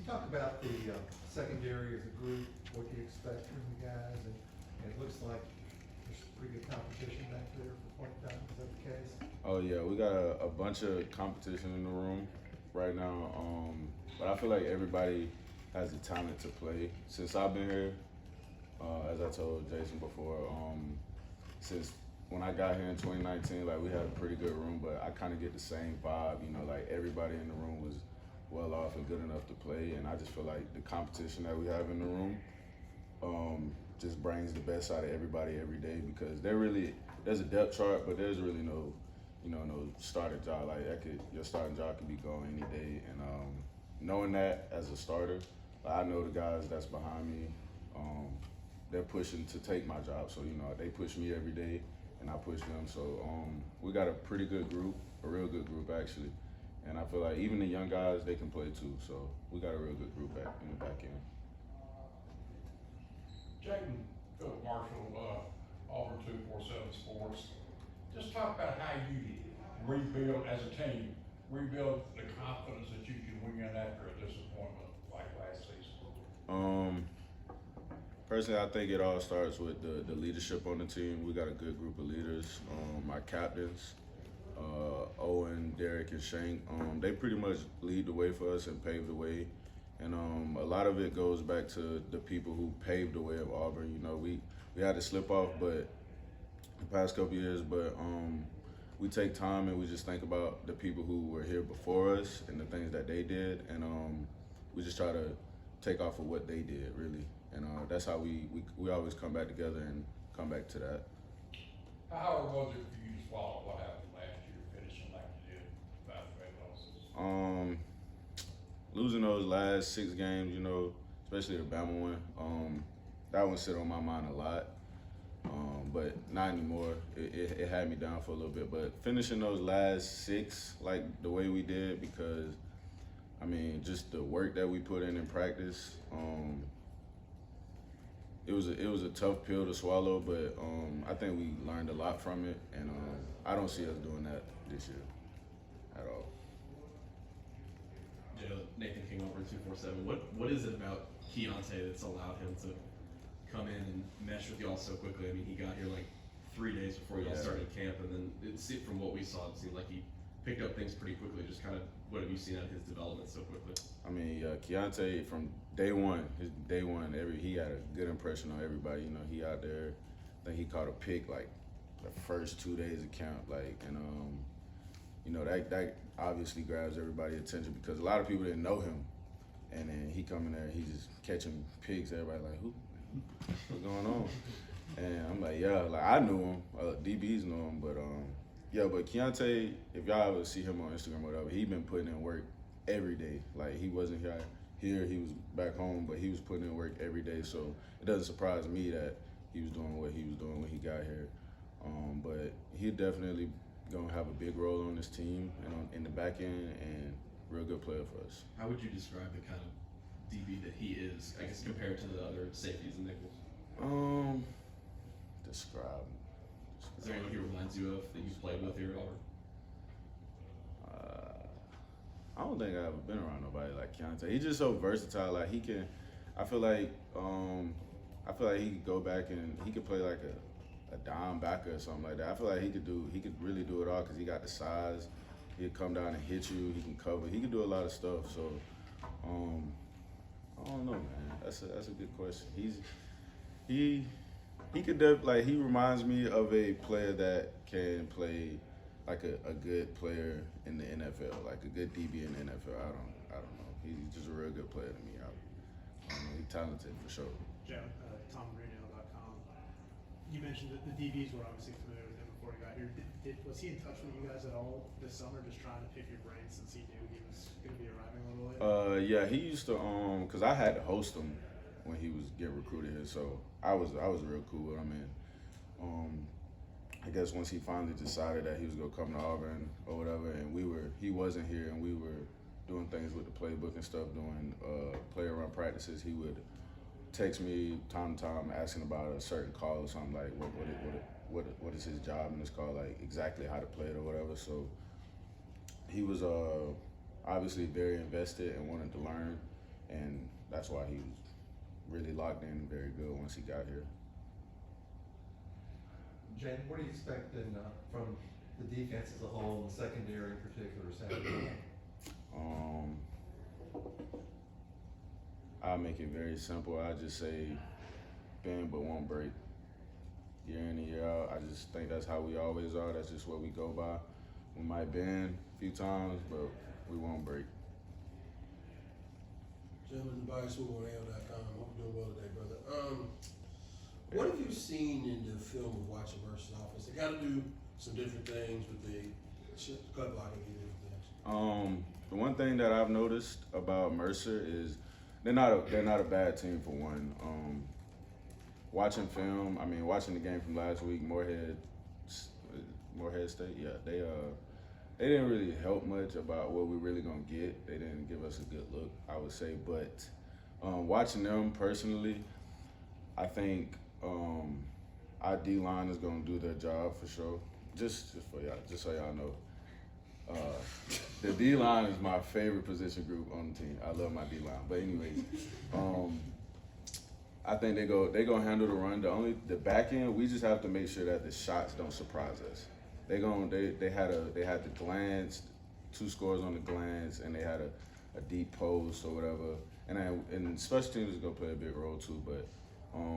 talk about the secondary as a group, what you expect from the guys, and it looks like there's pretty good competition back there for point time. Is that the case? Oh yeah, we got a bunch of competition in the room right now. But I feel like everybody has the talent to play. Since I've been here, as I told Jason before, since when I got here in 2019, like we had a pretty good room, but I kind of get the same vibe. You know, like everybody in the room was well off and good enough to play, and I just feel like the competition that we have in the room just brings the best out of everybody every day because there's a depth chart, but there's really no starting job. Like your starting job can be gone any day, and knowing that as a starter, like I know the guys that's behind me, they're pushing to take my job. So they push me every day, and I push them. So we got a pretty good group, a real good group actually. And I feel like even the young guys, they can play too. So we got a real good group back in the back end. Jaylin Marshall, Auburn 247 Sports. Just talk about how you rebuild as a team, rebuild the confidence that you can win after a disappointment like last season. Personally, I think it all starts with the leadership on the team. We got a good group of leaders. My captains, Owen, Derek, and Shank, they pretty much lead the way for us and pave the way. And a lot of it goes back to the people who paved the way of Auburn. You know, we had to slip off, but the past couple years, but we take time and we just think about the people who were here before us and the things that they did, and we just try to take off of what they did, really. And that's how we always come back together and come back to that. How hard was it for you to swallow what happened last year, finishing like you did, 5 straight losses? Losing those last 6 games, especially the Bama one, that one sit on my mind a lot. But not anymore. It had me down for a little bit. But finishing those last 6 like the way we did, because I mean, just the work that we put in practice, it was a tough pill to swallow, but I think we learned a lot from it, and I don't see us doing that this year at all. Nathan King over 247. What is it about Keionte that's allowed him to come in and mesh with y'all so quickly? I mean, he got here like 3 days before y'all started camp, and then from what we saw, it seemed like he picked up things pretty quickly. Just kind of, what have you seen out of his development so quickly? I mean, Keionte from day one, he had a good impression on everybody. He out there. I think he caught a pick like the first 2 days of camp, that obviously grabs everybody's attention because a lot of people didn't know him, and then he come in there, he just catching picks. Everybody like, what's going on? And I'm like, yeah, like I knew him, DBs knew him, but but Keionte, if y'all ever see him on Instagram or whatever, he been putting in work every day. Like he wasn't here, he was back home, but he was putting in work every day. So it doesn't surprise me that he was doing what he was doing when he got here. But he definitely gonna have a big role on this team and in the back end, and real good player for us. How would you describe the kind of DB that he is, I guess, compared to the other safeties and nickels? Describe. Is there anyone he reminds you of that you've played with here at Auburn? I don't think I've ever been around nobody like Keionte. He's just so versatile. Like I feel like he could go back and he could play like a dime backer or something like that. I feel like he could really do it all because he got the size. He'd come down and hit you. He can cover. He can do a lot of stuff. So, I don't know, man. That's a good question. He could he reminds me of a player that can play like a good player in the NFL, like a good DB in the NFL. I don't know. He's just a real good player to me. He's talented for sure. TomRadio.com. You mentioned that the DBs were obviously familiar with him before he got here. Was he in touch with you guys at all this summer, just trying to pick your brain since he knew he was going to be arriving a little late? Yeah, he used to because I had to host him when he was getting recruited here, so I was real cool with him. And I guess once he finally decided that he was gonna come to Auburn or whatever, and he wasn't here, and we were doing things with the playbook and stuff, doing player run practices, he would text me time to time asking about a certain call or something, like what is his job in this call, like exactly how to play it or whatever. So he was obviously very invested and wanted to learn, and that's why he was really locked in and very good once he got here. Jen, what are you expecting from the defense as a whole, and the secondary in particular, Saturday? I'll make it very simple. I just say bend but won't break. Year in and year out, I just think that's how we always are. That's just what we go by. We might bend a few times, but we won't break. Jaylin Simpson on AL.com. Hope you're doing well today, brother. What have you seen in the film of watching Mercer's offense? They got to do some different things with the cut blocking and different things. The one thing that I've noticed about Mercer is they're not a bad team for one. Watching film, watching the game from last week, Morehead State, yeah, they didn't really help much about what we're really gonna get. They didn't give us a good look, I would say. But watching them personally, I think our D-line is gonna do their job for sure. Just for y'all, just so y'all know. The D-line is my favorite position group on the team. I love my D-line. But anyways, I think they gonna handle the run. The back end, we just have to make sure that the shots don't surprise us. They had the glance, 2 scores on the glance, and they had a deep post or whatever. And special teams is gonna play a big role too. But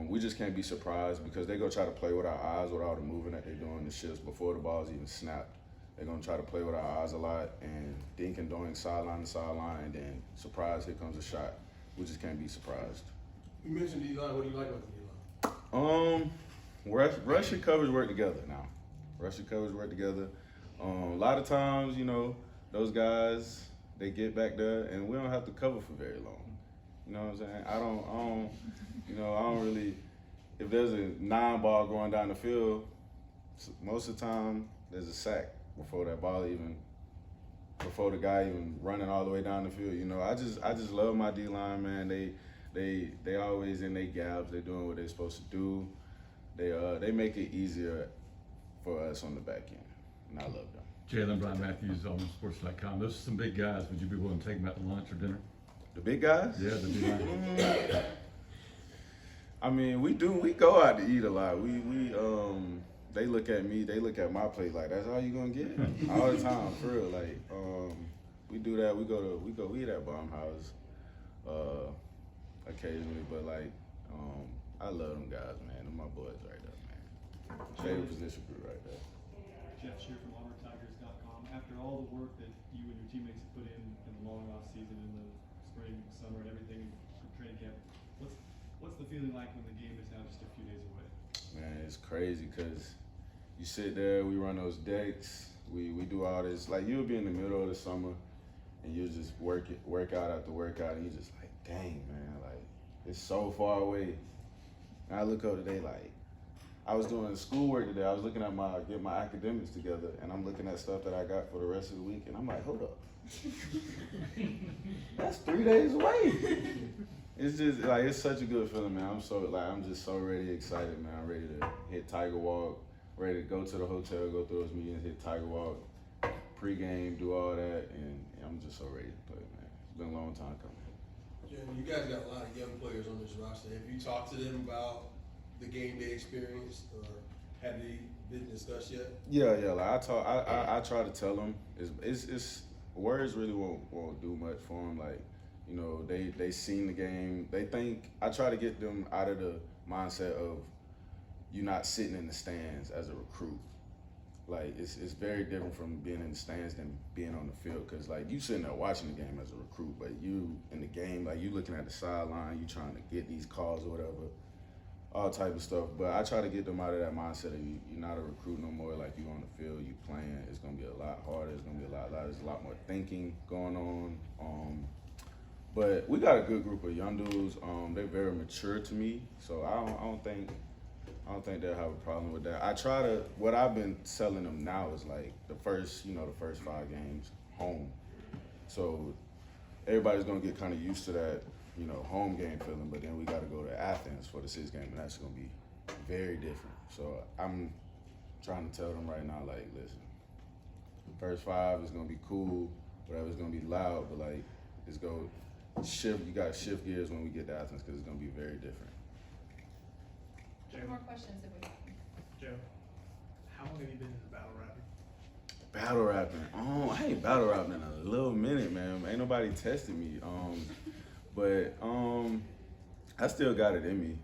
we just can't be surprised because they gonna try to play with our eyes with all the moving that they're doing, the shifts before the ball's even snapped. They're gonna try to play with our eyes a lot and dink and doink sideline to sideline, and then surprise, here comes a shot. We just can't be surprised. You mentioned D-line. What do you like about the D-line? Rush and coverage work together now. Rush and coverage work together. A lot of times, those guys, they get back there and we don't have to cover for very long. You know what I'm saying? I don't really, if there's a 9-ball going down the field, most of the time there's a sack before the guy even running all the way down the field. I just love my D-line, man. They always in their gaps. They're doing what they're supposed to do. They make it easier for us on the back end, and I love them. Jaylin, Brian Matthews, AuburnSports.com. Those are some big guys. Would you be willing to take them out to lunch or dinner? The big guys? Yeah, the big guys. We go out to eat a lot. They look at me, they look at my plate like, that's all you gonna get? All the time, for real. Like, we do that. We eat at Baumhaus occasionally, but I love them guys, man. They're my boys right there, man. Favorite position group right there. Jeff Shear from AuburnTigers.com. After all the work that you and your teammates have put in the long off season, in the spring, summer, and everything from training camp, what's the feeling like when the game is now just a few days away? Man, it's crazy because you sit there, we run those decks, we do all this. Like, you'll be in the middle of the summer and you'll just workout after workout, and you're just like, dang, man, like, it's so far away. And I look up today, like, I was doing schoolwork today. I was looking at get my academics together, and I'm looking at stuff that I got for the rest of the week, and I'm like, hold up. That's 3 days away. It's just like, it's such a good feeling, man. I'm just so ready, excited, man. I'm ready to hit Tiger Walk, ready to go to the hotel, go through those meetings, hit Tiger Walk, pregame, do all that, and I'm just so ready to play, man. It's been a long time coming. Jaylin, you guys got a lot of young players on this roster. Have you talked to them about the game day experience, or have they been discussed yet? Yeah. Like I try to tell them. It's words really won't do much for them. Like, they seen the game. They think I try to get them out of the mindset of you not sitting in the stands as a recruit. Like, it's very different from being in the stands than being on the field. Cause like, you sitting there watching the game as a recruit, but you in the game, like, you looking at the sideline, you trying to get these calls or whatever. All type of stuff, but I try to get them out of that mindset of you're not a recruit no more. Like, you on the field, you playing. It's gonna be a lot harder. It's gonna be a lot louder. There's a lot more thinking going on. But we got a good group of young dudes. They're very mature to me, so I don't think they'll have a problem with that. What I've been telling them now is like the first 5 games home, so everybody's gonna get kind of used to that. Home game feeling, but then we got to go to Athens for the 6th game, and that's going to be very different. So I'm trying to tell them right now, like, listen, first 5 is going to be cool, whatever, it's going to be loud, but like, you gotta shift gears when we get to Athens because it's gonna be very different. Joe, More questions if we have them. Joe, how long have you been in the battle rapping? Battle rapping. I ain't battle rapping in a little minute, man. Ain't nobody tested me. But I still got it in me.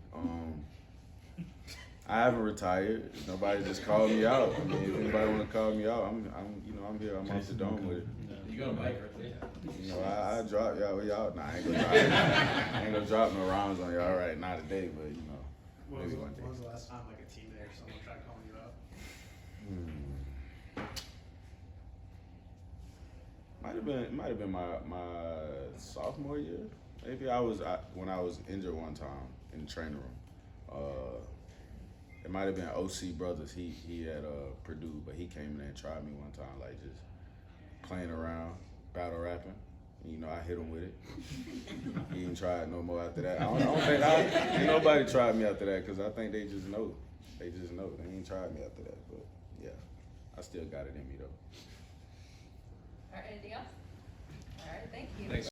I haven't retired. Nobody just called me out. I mean, if anybody want to call me out, I'm here. I'm off the dome with it. You got a mic right there. You know, I drop y'all. Nah, I ain't gonna drop no rounds on y'all right now today, but you know, maybe one day. When was the last time like a teammate or someone tried calling you out? Might have been my sophomore year. Maybe when I was injured one time in the training room. It might have been OC Brothers. He had Purdue, but he came in there and tried me one time, like just playing around, battle rapping. You know, I hit him with it. He didn't try it no more after that. I don't think ain't nobody tried me after that because I think they just know. They ain't tried me after that. But yeah, I still got it in me though.